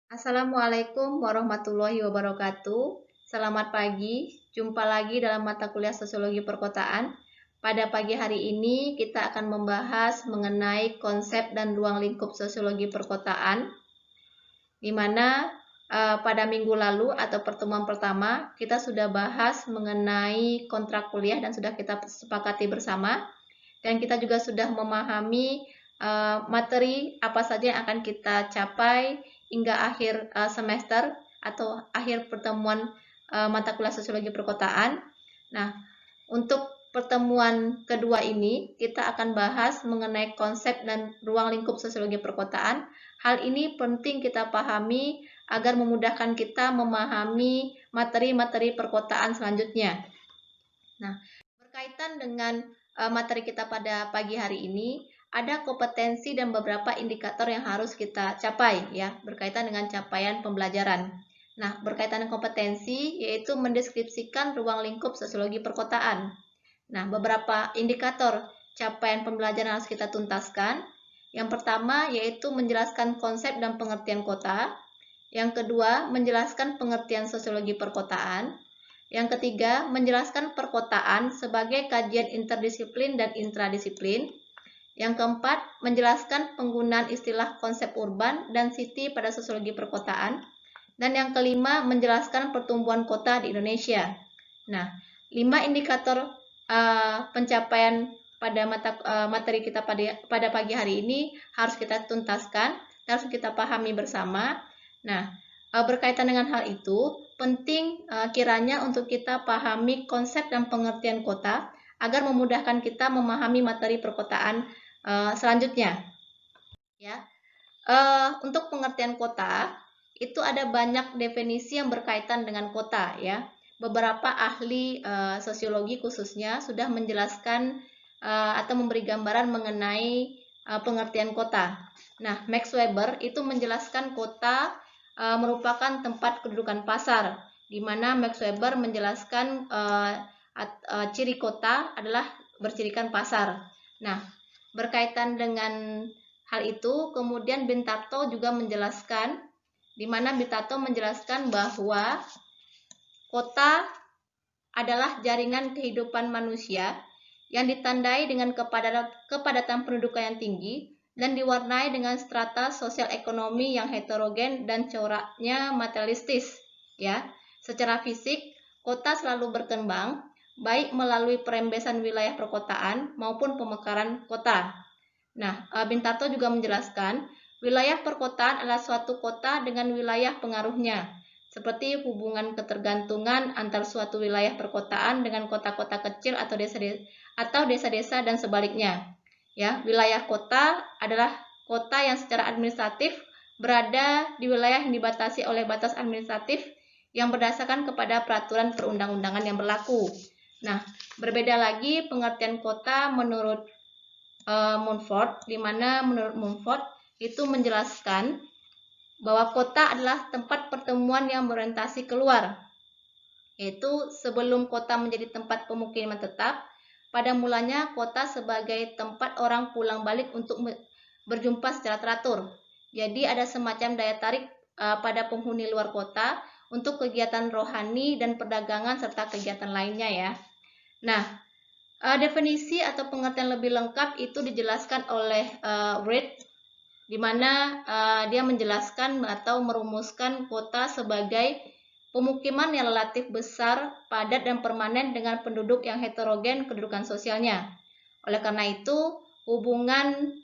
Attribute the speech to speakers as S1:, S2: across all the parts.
S1: Assalamualaikum warahmatullahi wabarakatuh. Selamat pagi, jumpa lagi dalam mata kuliah Sosiologi Perkotaan. Pada pagi hari ini kita akan membahas mengenai konsep dan ruang lingkup sosiologi perkotaan, di mana pada minggu lalu atau pertemuan pertama kita sudah bahas mengenai kontrak kuliah dan sudah kita sepakati bersama, dan kita juga sudah memahami materi apa saja yang akan kita capai hingga akhir semester atau akhir pertemuan mata kuliah sosiologi perkotaan. Nah, untuk pertemuan kedua ini kita akan bahas mengenai konsep dan ruang lingkup sosiologi perkotaan. Hal ini penting kita pahami agar memudahkan kita memahami materi-materi perkotaan selanjutnya. Nah, berkaitan dengan materi kita pada pagi hari ini, ada kompetensi dan beberapa indikator yang harus kita capai ya, berkaitan dengan capaian pembelajaran. Nah, berkaitan dengan kompetensi yaitu mendeskripsikan ruang lingkup sosiologi perkotaan. Nah, beberapa indikator capaian pembelajaran harus kita tuntaskan. Yang pertama yaitu menjelaskan konsep dan pengertian kota. Yang kedua, menjelaskan pengertian sosiologi perkotaan. Yang ketiga, menjelaskan perkotaan sebagai kajian interdisiplin dan intradisiplin. Yang keempat, menjelaskan penggunaan istilah konsep urban dan city pada sosiologi perkotaan. Dan yang kelima, menjelaskan pertumbuhan kota di Indonesia. Nah, 5 indikator pencapaian pada materi kita pada pagi hari ini harus kita tuntaskan, harus kita pahami bersama. Nah, berkaitan dengan hal itu, penting kiranya untuk kita pahami konsep dan pengertian kota agar memudahkan kita memahami materi perkotaan selanjutnya. Ya, untuk pengertian kota itu ada banyak definisi yang berkaitan dengan kota ya. Beberapa ahli sosiologi khususnya sudah menjelaskan atau memberi gambaran mengenai pengertian kota. Nah, Max Weber itu menjelaskan kota merupakan tempat kedudukan pasar, di mana Max Weber menjelaskan ciri kota adalah bercirikan pasar. Nah, berkaitan dengan hal itu, kemudian Bintaro juga menjelaskan, di mana Bintaro menjelaskan bahwa kota adalah jaringan kehidupan manusia yang ditandai dengan kepadatan penduduk yang tinggi dan diwarnai dengan strata sosial ekonomi yang heterogen dan coraknya materialistis. Ya, secara fisik, kota selalu berkembang, baik melalui perembesan wilayah perkotaan maupun pemekaran kota. Nah, Bintaro juga menjelaskan, wilayah perkotaan adalah suatu kota dengan wilayah pengaruhnya, seperti hubungan ketergantungan antar suatu wilayah perkotaan dengan kota-kota kecil atau desa-desa dan sebaliknya. Ya, wilayah kota adalah kota yang secara administratif berada di wilayah yang dibatasi oleh batas administratif yang berdasarkan kepada peraturan perundang-undangan yang berlaku. Nah, berbeda lagi pengertian kota menurut Mumford, di mana menurut Mumford itu menjelaskan bahwa kota adalah tempat pertemuan yang berorientasi keluar, yaitu sebelum kota menjadi tempat pemukiman tetap, pada mulanya kota sebagai tempat orang pulang balik untuk berjumpa secara teratur. Jadi ada semacam daya tarik pada penghuni luar kota untuk kegiatan rohani dan perdagangan serta kegiatan lainnya ya. Nah, definisi atau pengertian lebih lengkap itu dijelaskan oleh Reed, di mana dia menjelaskan atau merumuskan kota sebagai pemukiman yang relatif besar, padat dan permanen dengan penduduk yang heterogen kedudukan sosialnya. Oleh karena itu, hubungan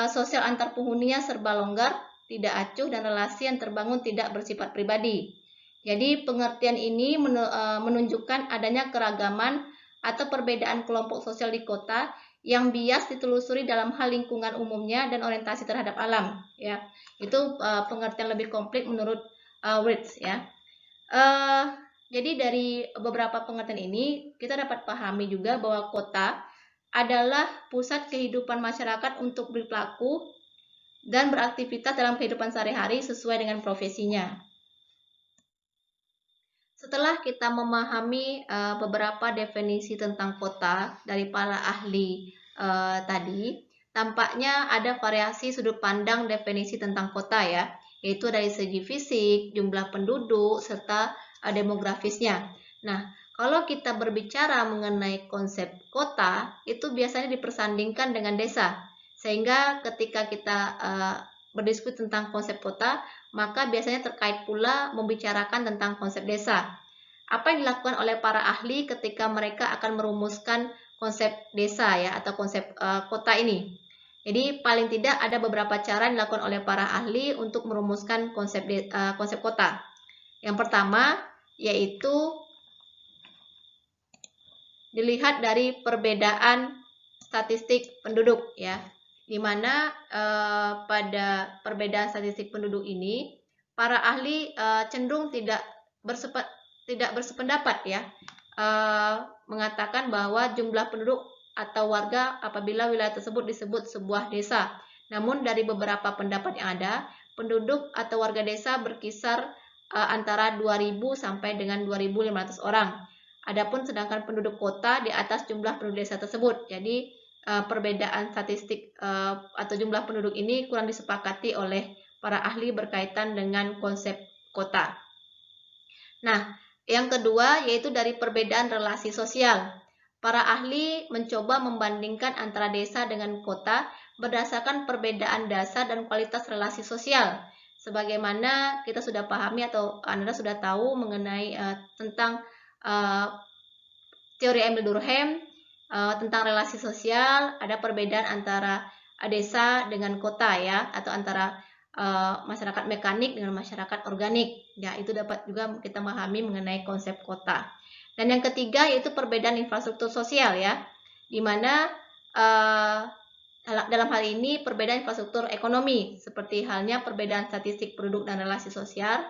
S1: sosial antar penghuninya serba longgar, tidak acuh dan relasi yang terbangun tidak bersifat pribadi. Jadi pengertian ini menunjukkan adanya keragaman atau perbedaan kelompok sosial di kota yang bias ditelusuri dalam hal lingkungan umumnya dan orientasi terhadap alam ya. Itu pengertian lebih komplit menurut Ritz ya. Jadi dari beberapa pengertian ini kita dapat pahami juga bahwa kota adalah pusat kehidupan masyarakat untuk berperilaku dan beraktivitas dalam kehidupan sehari-hari sesuai dengan profesinya. Setelah kita memahami beberapa definisi tentang kota dari para ahli tadi, tampaknya ada variasi sudut pandang definisi tentang kota ya. yaitu dari segi fisik, jumlah penduduk, serta demografisnya. Nah, kalau kita berbicara mengenai konsep kota, itu biasanya dipersandingkan dengan desa. Sehingga ketika kita berdiskusi tentang konsep kota, maka biasanya terkait pula membicarakan tentang konsep desa. Apa yang dilakukan oleh para ahli ketika mereka akan merumuskan konsep desa ya atau konsep kota ini? Jadi paling tidak ada beberapa cara yang dilakukan oleh para ahli untuk merumuskan konsep kota. Yang pertama yaitu dilihat dari perbedaan statistik penduduk ya, di mana pada perbedaan statistik penduduk ini para ahli cenderung tidak bersependapat ya, mengatakan bahwa jumlah penduduk atau warga apabila wilayah tersebut disebut sebuah desa. Namun dari beberapa pendapat yang ada, penduduk atau warga desa berkisar antara 2.000 sampai dengan 2.500 orang. Adapun sedangkan penduduk kota di atas jumlah penduduk desa tersebut. Jadi perbedaan statistik atau jumlah penduduk ini kurang disepakati oleh para ahli berkaitan dengan konsep kota. Nah, yang kedua yaitu dari perbedaan relasi sosial. Para ahli mencoba membandingkan antara desa dengan kota berdasarkan perbedaan dasar dan kualitas relasi sosial. Sebagaimana kita sudah pahami atau Anda sudah tahu mengenai tentang teori Emil Durkheim tentang relasi sosial, ada perbedaan antara desa dengan kota ya, atau antara masyarakat mekanik dengan masyarakat organik. Ya, itu dapat juga kita memahami mengenai konsep kota. Dan yang ketiga yaitu perbedaan infrastruktur sosial ya, di mana dalam hal ini perbedaan infrastruktur ekonomi, seperti halnya perbedaan statistik penduduk dan relasi sosial.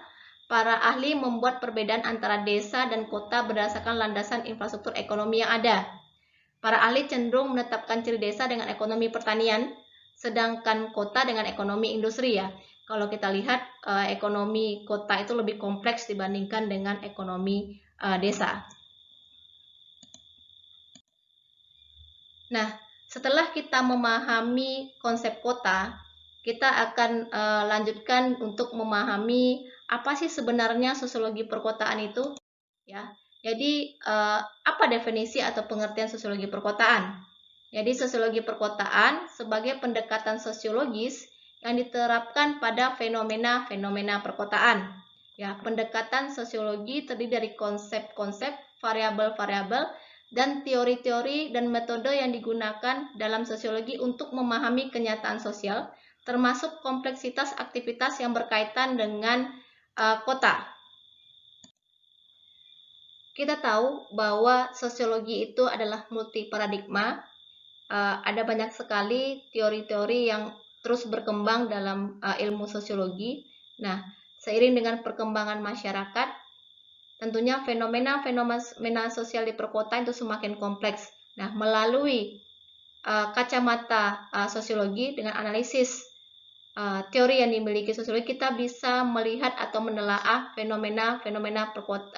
S1: Para ahli membuat perbedaan antara desa dan kota berdasarkan landasan infrastruktur ekonomi yang ada. Para ahli cenderung menetapkan ciri desa dengan ekonomi pertanian, sedangkan kota dengan ekonomi industri ya. Kalau kita lihat ekonomi kota itu lebih kompleks dibandingkan dengan ekonomi desa. Nah, setelah kita memahami konsep kota, kita akan lanjutkan untuk memahami apa sih sebenarnya sosiologi perkotaan itu ya. Jadi apa definisi atau pengertian sosiologi perkotaan? Jadi sosiologi perkotaan sebagai pendekatan sosiologis yang diterapkan pada fenomena-fenomena perkotaan. Ya, pendekatan sosiologi terdiri dari konsep-konsep, variabel-variabel, dan teori-teori dan metode yang digunakan dalam sosiologi untuk memahami kenyataan sosial, termasuk kompleksitas aktivitas yang berkaitan dengan kota. Kita tahu bahwa sosiologi itu adalah multi paradigma. Ada banyak sekali teori-teori yang terus berkembang dalam ilmu sosiologi. Nah, seiring dengan perkembangan masyarakat, tentunya fenomena sosial di perkotaan itu semakin kompleks. Nah, melalui kacamata sosiologi dengan analisis teori yang dimiliki sosiologi, kita bisa melihat atau menelaah fenomena-fenomena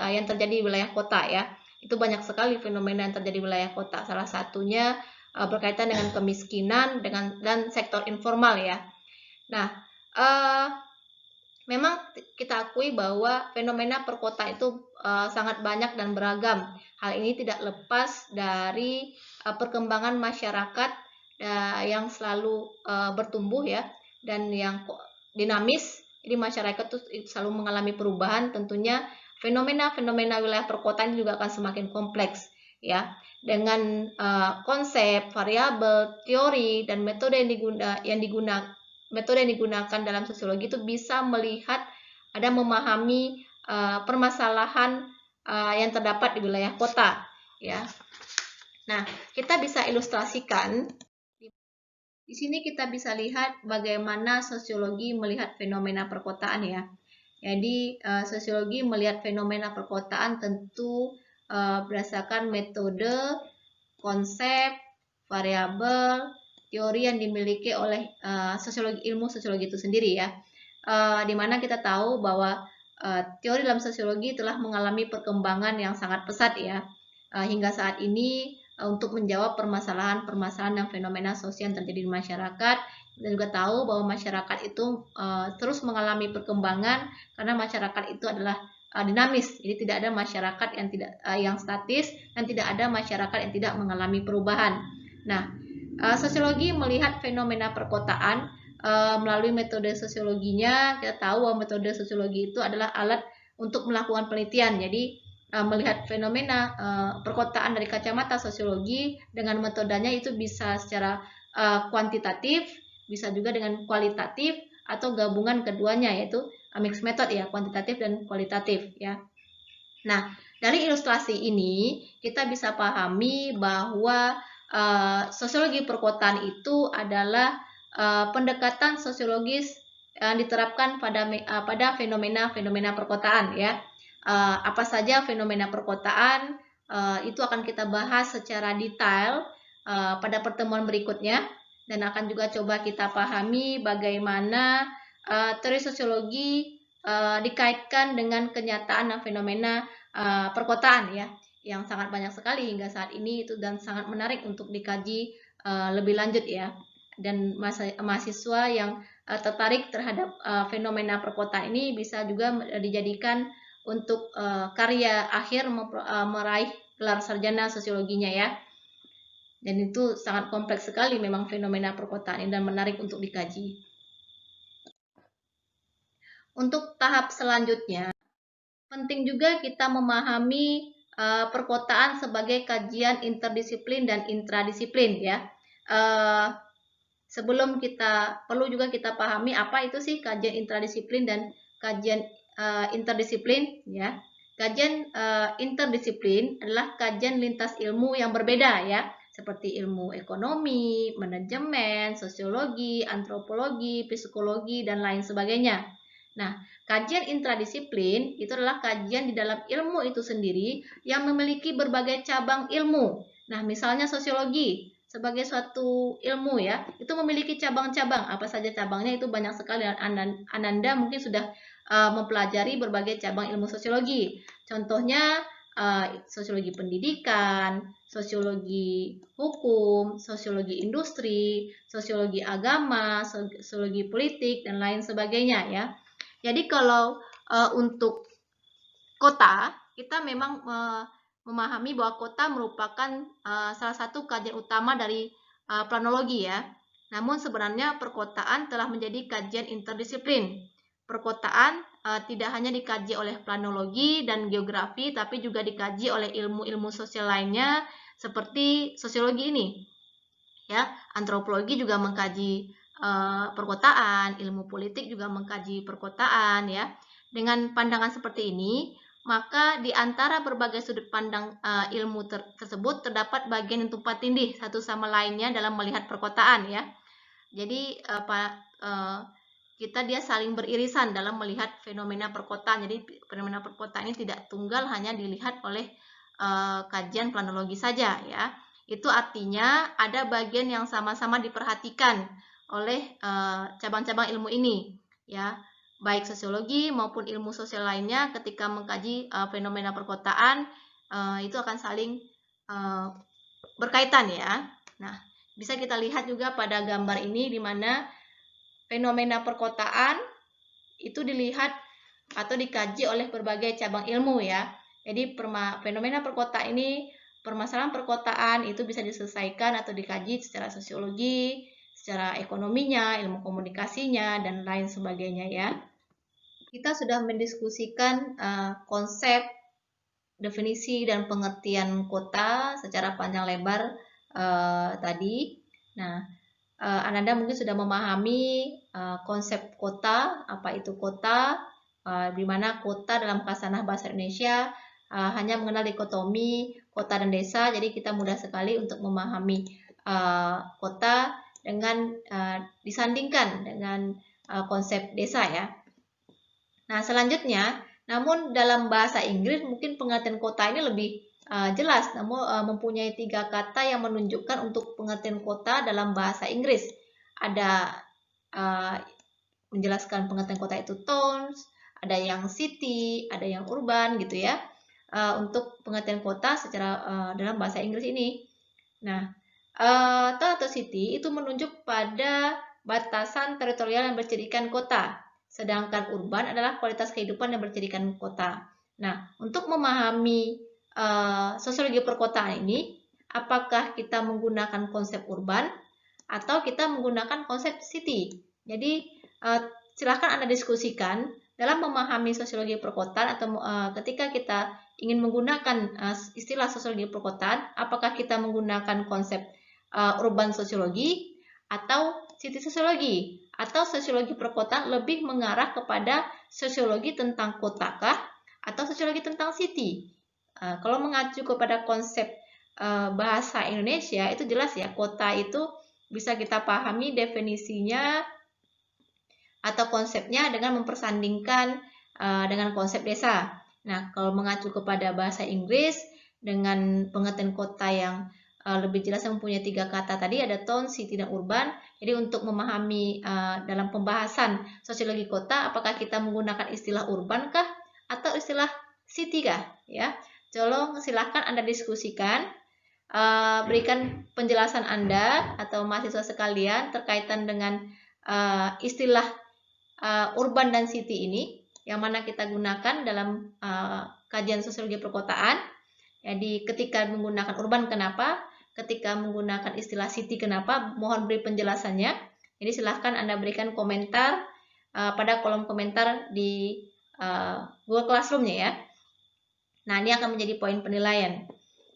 S1: yang terjadi di wilayah kota ya. Itu banyak sekali fenomena yang terjadi di wilayah kota. Salah satunya berkaitan dengan kemiskinan dan sektor informal ya. Nah, memang kita akui bahwa fenomena perkota itu sangat banyak dan beragam. Hal ini tidak lepas dari perkembangan masyarakat yang selalu bertumbuh ya, dan yang dinamis. Jadi masyarakat itu selalu mengalami perubahan. Tentunya fenomena-fenomena wilayah perkotaan juga akan semakin kompleks ya, dengan konsep, variabel, teori, dan metode yang digunakan dalam sosiologi itu bisa melihat ada memahami permasalahan yang terdapat di wilayah kota ya. Nah, kita bisa ilustrasikan di sini. Kita bisa lihat bagaimana sosiologi melihat fenomena perkotaan ya. Jadi sosiologi melihat fenomena perkotaan tentu berdasarkan metode, konsep, variabel, teori yang dimiliki oleh ilmu sosiologi itu sendiri ya. Dimana kita tahu bahwa teori dalam sosiologi telah mengalami perkembangan yang sangat pesat ya, hingga saat ini untuk menjawab permasalahan-permasalahan dan fenomena sosial yang terjadi di masyarakat Dan juga tahu bahwa masyarakat itu terus mengalami perkembangan karena masyarakat itu adalah dinamis. Jadi tidak ada masyarakat yang statis dan tidak ada masyarakat yang tidak mengalami perubahan. Nah, sosiologi melihat fenomena perkotaan melalui metode sosiologinya. Kita tahu bahwa metode sosiologi itu adalah alat untuk melakukan penelitian. Jadi melihat fenomena perkotaan dari kacamata sosiologi dengan metodenya itu bisa secara kuantitatif, bisa juga dengan kualitatif atau gabungan keduanya, yaitu mixed method ya, kuantitatif dan kualitatif ya. Nah, dari ilustrasi ini kita bisa pahami bahwa sosiologi perkotaan itu adalah pendekatan sosiologis yang diterapkan pada fenomena-fenomena perkotaan ya. Apa saja fenomena perkotaan itu akan kita bahas secara detail pada pertemuan berikutnya, dan akan juga coba kita pahami bagaimana teori sosiologi dikaitkan dengan kenyataan dan fenomena perkotaan ya, yang sangat banyak sekali hingga saat ini itu, dan sangat menarik untuk dikaji lebih lanjut ya. Dan mahasiswa yang tertarik terhadap fenomena perkotaan ini bisa juga dijadikan untuk karya akhir meraih gelar sarjana sosiologinya ya. Dan itu sangat kompleks sekali memang fenomena perkotaan ini dan menarik untuk dikaji. Untuk tahap selanjutnya, penting juga kita memahami perkotaan sebagai kajian interdisiplin dan intradisiplin ya. Sebelum perlu juga kita pahami apa itu sih kajian intradisiplin dan kajian interdisiplin ya. Kajian interdisiplin adalah kajian lintas ilmu yang berbeda ya, seperti ilmu ekonomi, manajemen, sosiologi, antropologi, psikologi, dan lain sebagainya. Nah, kajian intradisiplin itu adalah kajian di dalam ilmu itu sendiri yang memiliki berbagai cabang ilmu. Nah, misalnya sosiologi sebagai suatu ilmu ya, itu memiliki cabang-cabang. Apa saja cabangnya itu banyak sekali. Ananda mungkin sudah mempelajari berbagai cabang ilmu sosiologi. Contohnya sosiologi pendidikan, sosiologi hukum, sosiologi industri, sosiologi agama, sosiologi politik, dan lain sebagainya ya. Jadi kalau untuk kota, kita memang memahami bahwa kota merupakan salah satu kajian utama dari planologi ya. Namun sebenarnya perkotaan telah menjadi kajian interdisiplin. Perkotaan tidak hanya dikaji oleh planologi dan geografi, tapi juga dikaji oleh ilmu-ilmu sosial lainnya seperti sosiologi ini. Ya, antropologi juga mengkaji perkotaan, ilmu politik juga mengkaji perkotaan ya. Dengan pandangan seperti ini, maka di antara berbagai sudut pandang ilmu tersebut terdapat bagian yang tumpang tindih satu sama lainnya dalam melihat perkotaan ya. Jadi dia saling beririsan dalam melihat fenomena perkotaan. Jadi fenomena perkotaan ini tidak tunggal hanya dilihat oleh kajian planologi saja ya. Itu artinya ada bagian yang sama-sama diperhatikan oleh cabang-cabang ilmu ini ya, baik sosiologi maupun ilmu sosial lainnya ketika mengkaji fenomena perkotaan itu akan saling berkaitan ya. Nah, bisa kita lihat juga pada gambar ini di mana fenomena perkotaan itu dilihat atau dikaji oleh berbagai cabang ilmu ya. Jadi fenomena perkotaan ini, permasalahan perkotaan itu bisa diselesaikan atau dikaji secara sosiologi, secara ekonominya, ilmu komunikasinya, dan lain sebagainya ya. Kita sudah mendiskusikan konsep, definisi, dan pengertian kota secara panjang lebar tadi. Nah, Ananda mungkin sudah memahami konsep kota, apa itu kota, di mana kota dalam khasanah bahasa Indonesia hanya mengenal dikotomi kota dan desa, jadi kita mudah sekali untuk memahami kota dengan disandingkan dengan konsep desa ya. Nah, selanjutnya, namun dalam bahasa Inggris mungkin pengertian kota ini lebih jelas, namun mempunyai 3 kata yang menunjukkan untuk pengertian kota dalam bahasa Inggris. Ada menjelaskan pengertian kota itu towns, ada yang city, ada yang urban gitu ya. Untuk pengertian kota secara dalam bahasa Inggris ini. Nah, town atau city itu menunjuk pada batasan teritorial yang bercirikan kota, sedangkan urban adalah kualitas kehidupan yang bercirikan kota. Nah, untuk memahami sosiologi perkotaan ini, apakah kita menggunakan konsep urban atau kita menggunakan konsep city? Jadi, silahkan Anda diskusikan dalam memahami sosiologi perkotaan atau ketika kita ingin menggunakan istilah sosiologi perkotaan, apakah kita menggunakan konsep urban sosiologi atau city sosiologi, atau sosiologi perkotaan lebih mengarah kepada sosiologi tentang kotakah atau sosiologi tentang city. Kalau mengacu kepada konsep bahasa Indonesia, itu jelas ya, kota itu bisa kita pahami definisinya atau konsepnya dengan mempersandingkan dengan konsep desa. Nah, kalau mengacu kepada bahasa Inggris dengan pengertian kota yang lebih jelas yang mempunyai 3 kata tadi, ada town, city, dan urban. Jadi untuk memahami dalam pembahasan sosiologi kota, apakah kita menggunakan istilah urban kah atau istilah city kah? Ya, tolong silahkan Anda diskusikan, berikan penjelasan Anda atau mahasiswa sekalian terkaitan dengan istilah urban dan city ini, yang mana kita gunakan dalam kajian sosiologi perkotaan. Jadi ketika menggunakan urban kenapa, ketika menggunakan istilah city kenapa, mohon beri penjelasannya. Jadi silahkan Anda berikan komentar pada kolom komentar di Google Classroom-nya ya. Nah, ini akan menjadi poin penilaian.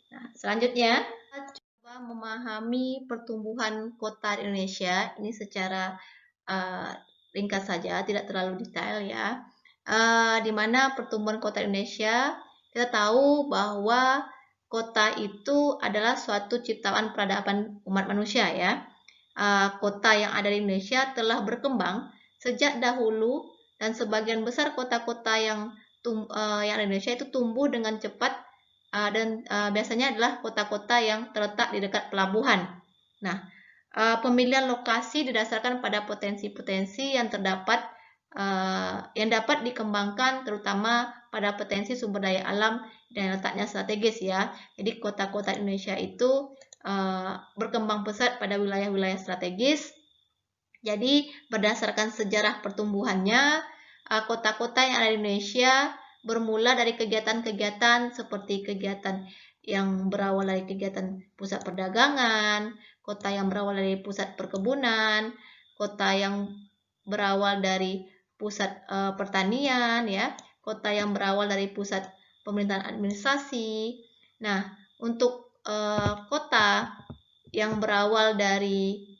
S1: Nah, selanjutnya kita coba memahami pertumbuhan kota di Indonesia. Ini secara ringkas saja, tidak terlalu detail ya. Di mana pertumbuhan kota Indonesia, kita tahu bahwa kota itu adalah suatu ciptaan peradaban umat manusia ya. Kota yang ada di Indonesia telah berkembang sejak dahulu, dan sebagian besar kota-kota yang ada di Indonesia itu tumbuh dengan cepat dan biasanya adalah kota-kota yang terletak di dekat pelabuhan. Nah, pemilihan lokasi didasarkan pada potensi-potensi yang terdapat yang dapat dikembangkan, terutama pada potensi sumber daya alam dan letaknya strategis ya. Jadi kota-kota Indonesia itu berkembang pesat pada wilayah-wilayah strategis. Jadi berdasarkan sejarah pertumbuhannya, kota-kota yang ada di Indonesia bermula dari kegiatan-kegiatan seperti kegiatan yang berawal dari kegiatan pusat perdagangan, kota yang berawal dari pusat perkebunan, kota yang berawal dari pusat pertanian ya, kota yang berawal dari pusat pemerintahan administrasi. Nah, untuk kota yang berawal dari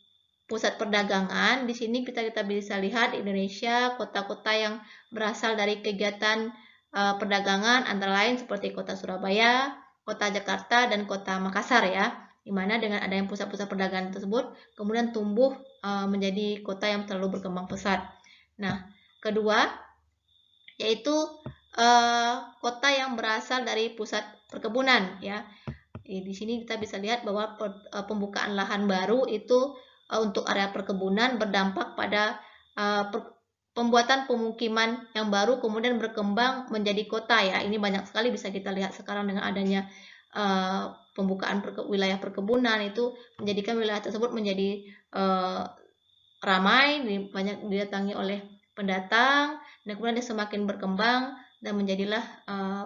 S1: pusat perdagangan, di sini kita bisa lihat di Indonesia kota-kota yang berasal dari kegiatan perdagangan antara lain seperti kota Surabaya, kota Jakarta, dan kota Makassar ya, dimana dengan adanya pusat-pusat perdagangan tersebut kemudian tumbuh menjadi kota yang terlalu berkembang pesat. Nah, kedua yaitu kota yang berasal dari pusat perkebunan ya. Di sini kita bisa lihat bahwa pembukaan lahan baru itu untuk area perkebunan berdampak pada pembuatan pemukiman yang baru kemudian berkembang menjadi kota ya. Ini banyak sekali bisa kita lihat sekarang dengan adanya pembukaan wilayah perkebunan, itu menjadikan wilayah tersebut menjadi ramai, banyak didatangi oleh pendatang, dan kemudian dia semakin berkembang dan menjadilah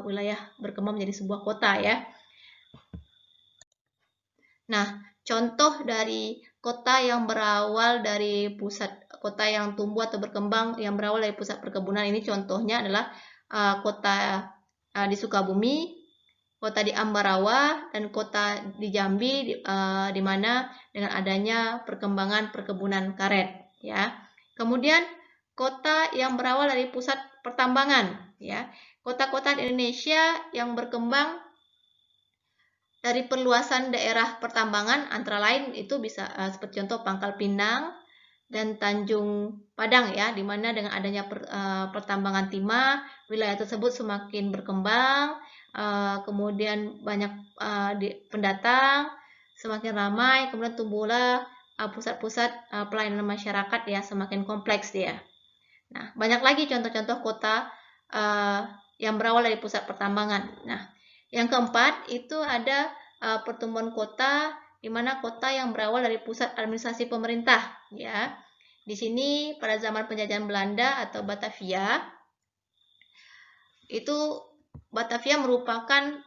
S1: wilayah berkembang menjadi sebuah kota ya. Nah, contoh dari kota yang berawal dari pusat, kota yang tumbuh atau berkembang yang berawal dari pusat perkebunan, ini contohnya adalah kota di Sukabumi, kota di Ambarawa, dan kota di Jambi, di mana dengan adanya perkembangan perkebunan karet ya. Kemudian kota yang berawal dari pusat pertambangan ya. Kota-kota di Indonesia yang berkembang dari perluasan daerah pertambangan antara lain itu bisa seperti contoh Pangkal Pinang dan Tanjung Padang ya, di mana dengan adanya pertambangan timah, wilayah tersebut semakin berkembang, kemudian banyak pendatang, semakin ramai, kemudian tumbuhlah pusat-pusat pelayanan masyarakat ya, semakin kompleks dia. Nah, banyak lagi contoh-contoh kota yang berawal dari pusat pertambangan. Nah, yang keempat itu ada pertumbuhan kota, di mana kota yang berawal dari pusat administrasi pemerintah ya. Di sini pada zaman penjajahan Belanda atau Batavia, itu Batavia merupakan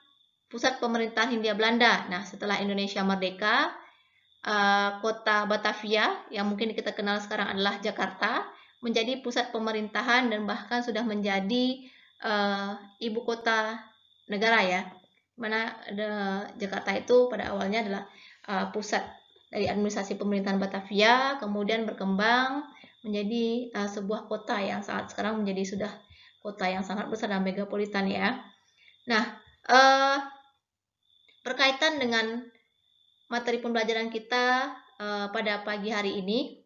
S1: pusat pemerintahan Hindia Belanda. Nah, setelah Indonesia merdeka, kota Batavia yang mungkin kita kenal sekarang adalah Jakarta menjadi pusat pemerintahan dan bahkan sudah menjadi ibu kota negara ya. Mana Jakarta itu pada awalnya adalah pusat dari administrasi pemerintahan Batavia, kemudian berkembang menjadi sebuah kota yang saat sekarang menjadi sudah kota yang sangat besar dan megapolitan ya. Nah, berkaitan dengan materi pembelajaran kita pada pagi hari ini,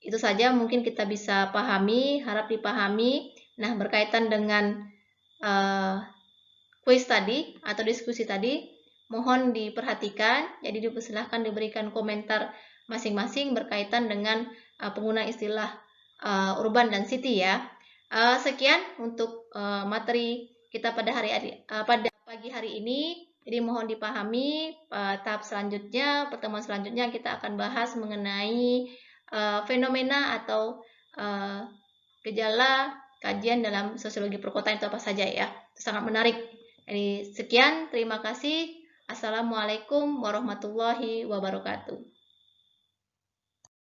S1: itu saja mungkin kita bisa pahami, harap dipahami. Nah, berkaitan dengan kuis tadi atau diskusi tadi, mohon diperhatikan, jadi dipersilahkan diberikan komentar masing-masing berkaitan dengan penggunaan istilah urban dan city ya. Sekian untuk materi kita pada pagi hari ini. Jadi mohon dipahami, tahap selanjutnya, pertemuan selanjutnya kita akan bahas mengenai fenomena atau gejala kajian dalam sosiologi perkotaan itu apa saja ya. Itu sangat menarik. Jadi sekian, terima kasih. Assalamualaikum warahmatullahi wabarakatuh.